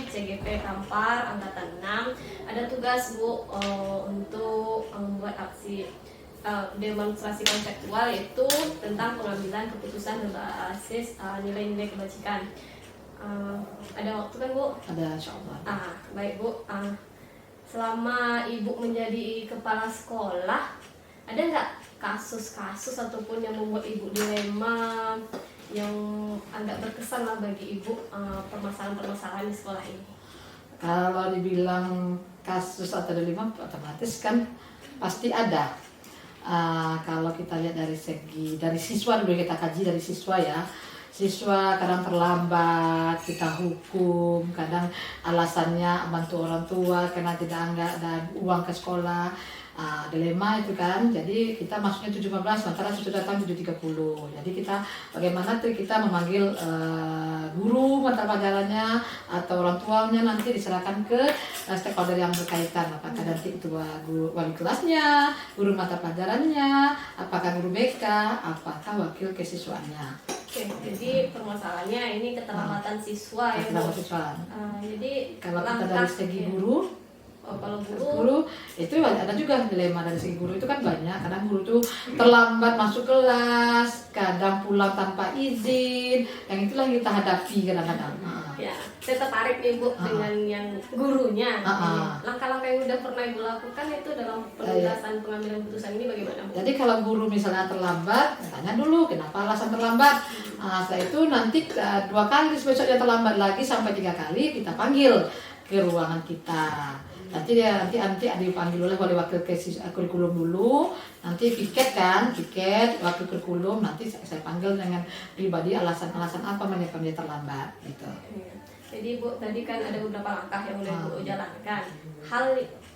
CGP Kampar Angkatan 6 ada tugas Bu untuk membuat aksi demonstrasi konseptual, yaitu tentang pengambilan keputusan berbasis nilai-nilai kebajikan. Ada waktu kan Bu? Ada, insyaallah. Baik Bu, selama Ibu menjadi kepala sekolah, ada nggak kasus-kasus ataupun yang membuat Ibu dilema, yang agak berkesan lah bagi Ibu, permasalahan-permasalahan di sekolah ini? Kalau dibilang kasus atau dilema, otomatis kan pasti ada. Kalau kita lihat dari siswa dulu, kita kaji dari siswa ya. Siswa kadang terlambat, kita hukum, kadang alasannya bantu orang tua karena tidak ada uang ke sekolah. Dilema itu kan, jadi kita masuknya 7.15, sementara sudah datang 7.30. Jadi kita bagaimana trik kita memanggil guru mata pelajarannya atau orang tuanya, nanti diserahkan ke stakeholder yang berkaitan, apakah nanti itu guru wali kelasnya, guru mata pelajarannya, apakah guru BK, apakah wakil kesiswaannya. Oke, jadi permasalahannya ini keterlambatan siswa ya Bu. Jadi kalau kita dari segi guru, kalau guru itu ada juga dilema dari segi guru, itu kan banyak. Kadang guru tuh terlambat masuk kelas, kadang pulang tanpa izin, yang itulah yang kita hadapi kadang-kadang. Ya, saya tertarik nih Bu dengan yang gurunya. Langkah-langkah yang udah pernah Ibu lakukan itu dalam penuntasan pengambilan keputusan ini bagaimana Bu? Jadi kalau guru misalnya terlambat, tanya dulu kenapa alasan terlambat. Setelah itu nanti 2 kali, besoknya terlambat lagi sampai 3 kali, kita panggil ke ruangan kita. Nanti ada dipanggil oleh wakil kurikulum dulu, nanti piket wakil kurikulum, nanti saya panggil dengan pribadi alasan apa menyebabkan dia terlambat gitu. Jadi Bu, tadi kan ada beberapa langkah yang udah Bu jalankan.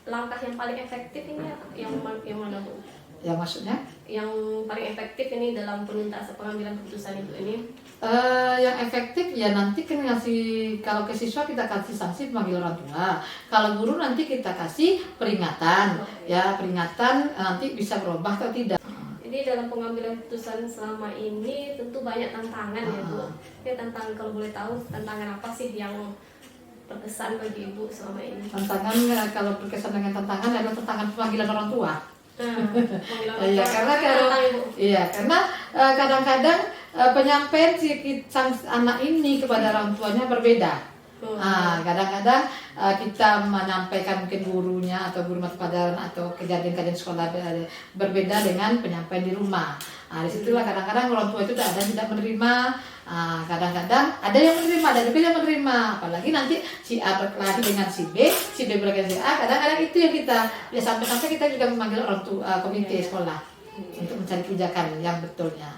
Langkah yang paling efektif ini yang mana Bu? Yang maksudnya? Yang paling efektif ini dalam penuntasan pengambilan keputusan Ibu ini? Yang efektif ya nanti kan kalau ke siswa kita kasih sanksi memanggil orang tua. Kalau guru nanti kita kasih peringatan. Ya peringatan nanti bisa berubah atau tidak. Jadi dalam pengambilan keputusan selama ini tentu banyak tantangan ya Bu. Ya tantangan, kalau boleh tahu tantangan apa sih yang berkesan bagi Ibu selama ini? Tantangan, kalau berkesan dengan tantangan adalah tantangan pemanggilan orang tua. Karena kadang-kadang penyampaian sang anak ini kepada orang tuanya berbeda. Kadang-kadang kita menyampaikan mungkin gurunya atau guru mata pelajaran atau kejadian-kejadian sekolah berbeda dengan penyampaian di rumah. Disitulah kadang-kadang orang tua itu tidak menerima. Kadang-kadang ada yang menerima, ada juga yang menerima. Apalagi nanti si A berkelahi dengan si B berkelahi si A. Kadang-kadang itu yang kita ya sampai kita juga memanggil orang tua komite sekolah untuk mencari kebijakan yang betulnya.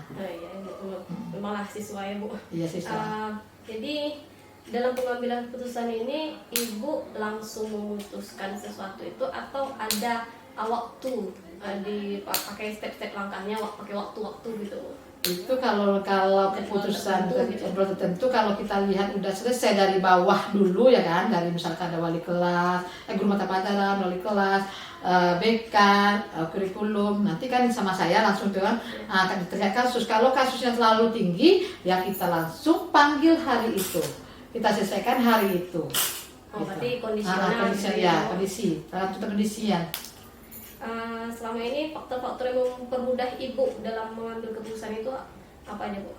Memanglah siswa ya Bu. Iya siswa. Jadi dalam pengambilan keputusan ini Ibu langsung memutuskan sesuatu itu atau ada waktu dipakai step-step langkahnya, pakai waktu-waktu gitu? Itu kalau keputusan tertentu kalau kita lihat udah selesai dari bawah dulu ya kan, dari misalkan ada wali kelas, guru mata pelajaran, wali kelas, BK, kurikulum, nanti kan sama saya langsung tuh kan akan terlihat kasus. Kalau kasusnya terlalu tinggi ya kita langsung panggil hari itu, kita selesaikan hari itu. Berarti kondisional. Kondisian. Selama ini faktor-faktor yang mempermudah Ibu dalam mengambil keputusan itu apa aja Bu?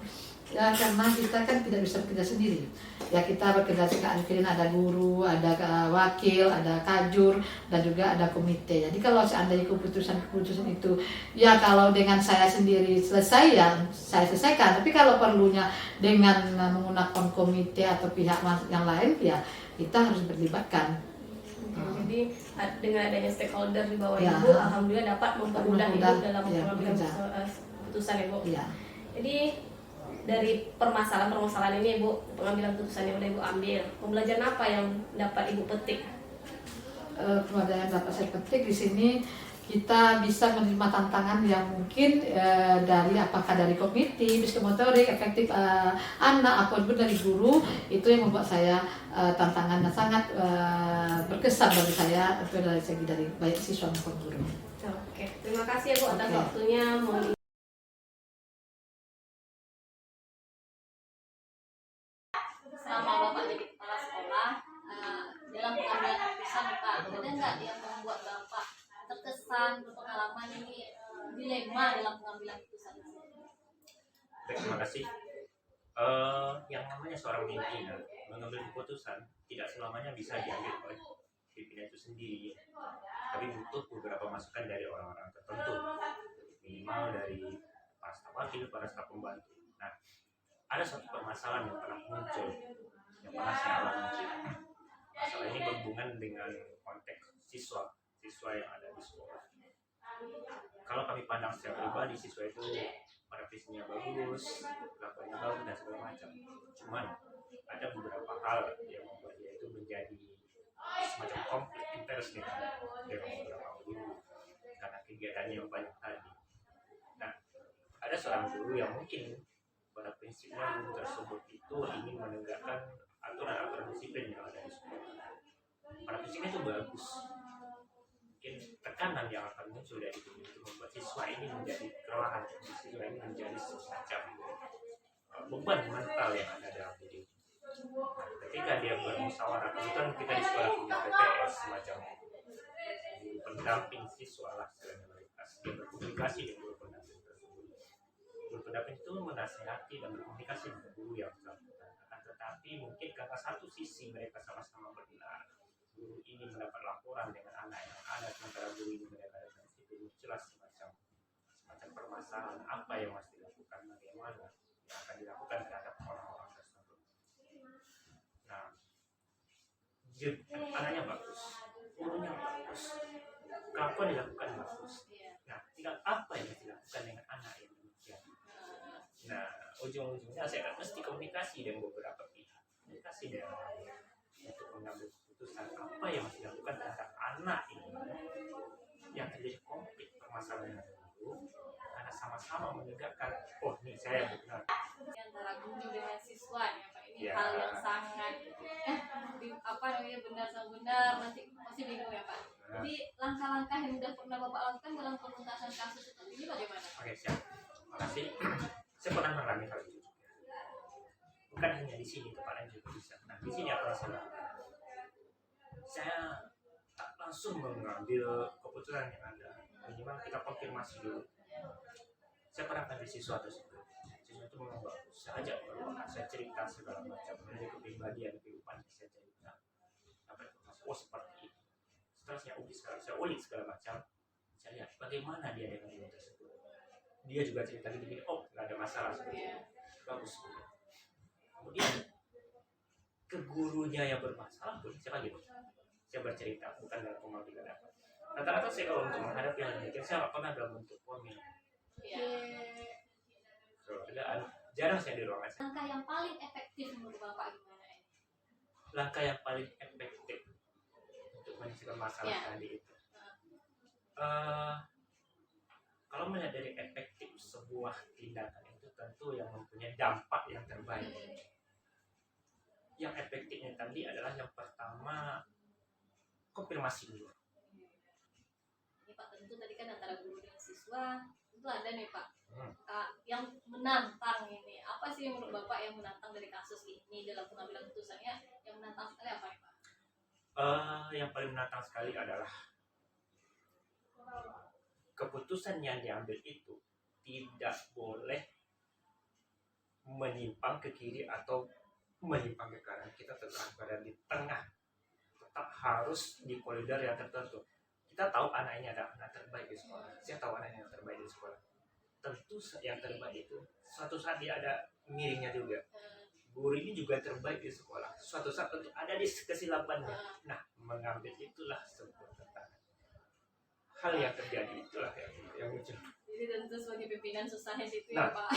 Ya karena kita kan tidak bisa bekerja sendiri. Ya kita bekerja sendiri, ada guru, ada wakil, ada kajur, dan juga ada komite. Jadi kalau seandainya keputusan itu ya kalau dengan saya sendiri selesai ya saya selesaikan. Tapi kalau perlunya dengan menggunakan komite atau pihak yang lain ya kita harus berlibatkan. Jadi dengan adanya stakeholder di bawah Ibu, alhamdulillah dapat mempermudah Ibu dalam mengambil keputusan Ibu. Jadi dari permasalahan ini Ibu, pengambilan keputusan yang udah Ibu ambil, pembelajaran apa yang dapat Ibu petik? Pembelajaran yang dapat saya petik di sini, kita bisa menerima tantangan yang mungkin dari komite, psikomotorik, efektif anak, ataupun dari guru. Itu yang membuat saya tantangannya sangat berkesan bagi saya, dari segi dari baik siswa maupun guru. Oke, terima kasih ya Bu atas waktunya. Selama Bapak jadi kepala sekolah, dilema dalam pengambilan keputusan? Baik, terima kasih. Yang namanya seorang pimpinan mengambil keputusan tidak selamanya bisa diambil oleh pimpinan itu sendiri, tapi butuh beberapa masukan dari orang-orang tertentu, minimal dari para staf wakil, para staf pembantu. Nah, ada satu permasalahan yang pernah muncul, yang pernah saya alami. Masalah ini berhubungan dengan konteks siswa yang ada di sekolah. Kalau kami pandang secara pribadi, siswa itu pada visinya bagus, kelakuannya bagus dan segala macam. Cuman ada beberapa hal yang membuat dia itu menjadi semacam konflik interest dengan beberapa guru karena kegiatannya yang banyak tadi. Nah, ada seorang guru yang mungkin pada prinsipnya guru tersebut itu ingin menegakkan aturan-aturan disiplin yang ada di sekolah. Pada prinsipnya itu bagus. Mungkin tekanan yang akan muncul dari guru itu membuat siswa ini menjadi kelelahan, siswa ini menjadi semacam beban mental yang ada dalam diri. Ketika dia bermusyawarah, kebetulan kita di sekolah punya PTS semacam pendamping siswa lah, dia berkomunikasi dengan guru pendamping tersebut. Guru pendamping itu menasihati dan berkomunikasi dengan guru yang bersangkutan. Tetapi mungkin karena satu sisi mereka sama-sama benar, guru ini mendapat laporan dengan anak yang ada, sementara guru ini mendapatkan disiplin, jelas semacam permasalahan apa yang mesti dilakukan, bagaimana yang akan dilakukan terhadap orang-orang tersebut. Nah, anaknya bagus, gurunya bagus, kelakuan dilakukan bagus. Nah, tinggal apa yang dilakukan dengan anak yang demikian. Nah, ujung-ujungnya saya akan mesti komunikasi dengan beberapa pihak, komunikasi dengan untuk mengambil keputusan apa yang harus dilakukan terhadap anak ini yang terjadi konflik permasalahan itu karena sama-sama menegakkan nih saya benar Antara guru dengan siswa ya Pak, ini ya. Hal yang sangat benar sama benar masih bingung ya Pak. Jadi langkah-langkah yang sudah pernah Bapak lakukan dalam penuntasan kasus seperti ini bagaimana? Oke, siap. Terima kasih. Saya pernah mengalami hal itu juga. Bukan hanya di sini, tempatnya juga bisa. Nah, di sini apa saya lakukan? Saya tak langsung mengambil keputusan yang ada. Minimal kita konfirmasi dulu. Saya pernah ada siswa tersebut. Siswa itu memang bagus. Saya ajak berbicara, saya cerita segala macam dari kepribadian, kehidupan saya cerita. Apa itu? Seperti itu. Setelah saya ulik segala macam. Saya lihat bagaimana dia dengan dia tersebut. Dia juga cerita gini, nggak ada masalah seperti itu. Bagus. Kemudian ke gurunya yang bermasalah pun saya bercerita bukan dalam pemanggilan apa. Rata-rata saya kalau untuk menghadapi hal ini saya pernah dalam bentuk komik. Jarang saya di ruangan. Langkah yang paling efektif menurut Bapak gimana ini? Langkah yang paling efektif untuk menyelesaikan masalah tadi itu. Kalau melihat dari efektif sebuah tindakan itu tentu yang mempunyai dampak yang terbaik. Yang efektifnya tadi adalah yang pertama konfirmasi dulu. Ini Pak, tentu tadi kan antara guru dan siswa itu ada nih Pak. Yang menantang ini apa sih menurut Bapak yang menantang dari kasus ini dalam pengambilan keputusannya? Yang menantang sekali apa nih Pak? Yang paling menantang sekali adalah keputusan yang diambil itu tidak boleh menyimpang ke kiri atau menyimpang ke kanan. Kita tetap berada di tengah, tetap harus di koridor yang tertentu. Kita tahu anak ini ada anak terbaik di sekolah. Saya tahu anak yang terbaik di sekolah. Tentu yang terbaik itu suatu saat dia ada miringnya juga. Guru ini juga terbaik di sekolah. Suatu saat tentu ada di kesilapannya. Nah, mengambil itulah sebuah tantangan. Hal yang terjadi itulah yang muncul. Jadi tentu sebagai pimpinan susahnya situ ya Pak.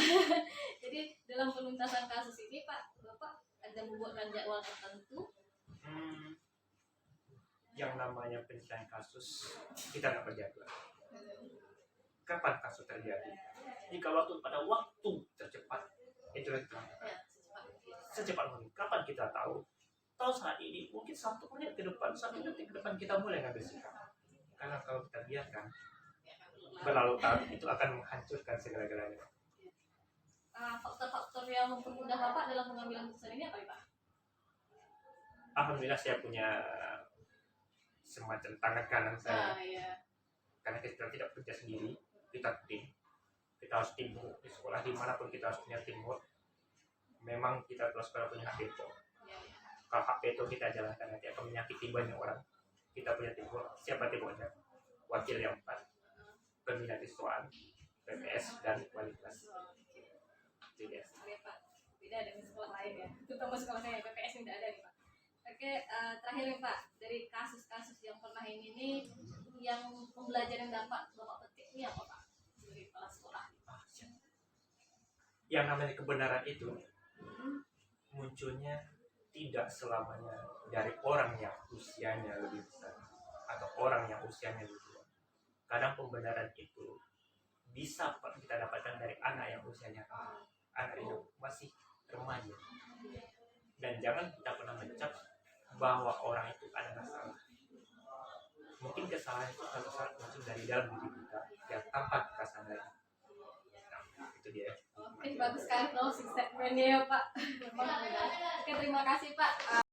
Jadi dalam penuntasan kasus ini Pak, Bapak ada membuatkan jadwal tertentu? Yang namanya penyelesaian kasus kita nggak berjadwal. Kapan kasus terjadi? Jika pada waktu tercepat itu secepat mungkin. Kapan kita tahu? Tahu saat ini mungkin 1 menit ke depan, 1 detik ke depan kita mulai ngambil sikap. Karena kalau kita biarkan berlarut-larut itu akan menghancurkan segala-galanya. Faktor-faktor yang mempermudah Bapak dalam pengambilan keputusan ini apa Pak? Alhamdulillah saya punya semacam tangan kanan saya. Iya. Karena kita tidak bekerja sendiri, kita tim. kita harus teamwork di sekolah, dimanapun kita harus punya teamwork. Memang kita terus sekolah punya hak veto. Kalau hak veto kita jalankan nanti akan menyakiti banyak orang. Kita punya teamwork. Siapa teamworknya? Wakil yang 4, pembina siswaan, PPS, dan wali kelas. Itu dia. Oke Pak, beda dengan sekolah lain ya, terutama sekolah saya PPS yang tidak ada nih Pak. Oke, terakhir nih Pak, dari kasus-kasus yang pernah ini yang pembelajaran yang dapat Bapak petik ini apa Pak? Dari kepala sekolah. Yang namanya kebenaran itu munculnya tidak selamanya dari orang yang usianya lebih besar atau orang yang usianya lebih tua. Kadang pembenaran itu bisa kita dapatkan dari anak yang usianya anak yang masih remaja. Dan jangan kita pernah mencap bahwa orang itu adalah salah. Mungkin kesalahan itu satu saat muncul dari dalam diri kita yang tanpa kita sadari. Nah, itu dia. Oke, bagus sekali closing statementnya ya Pak. Oke, terima kasih Pak.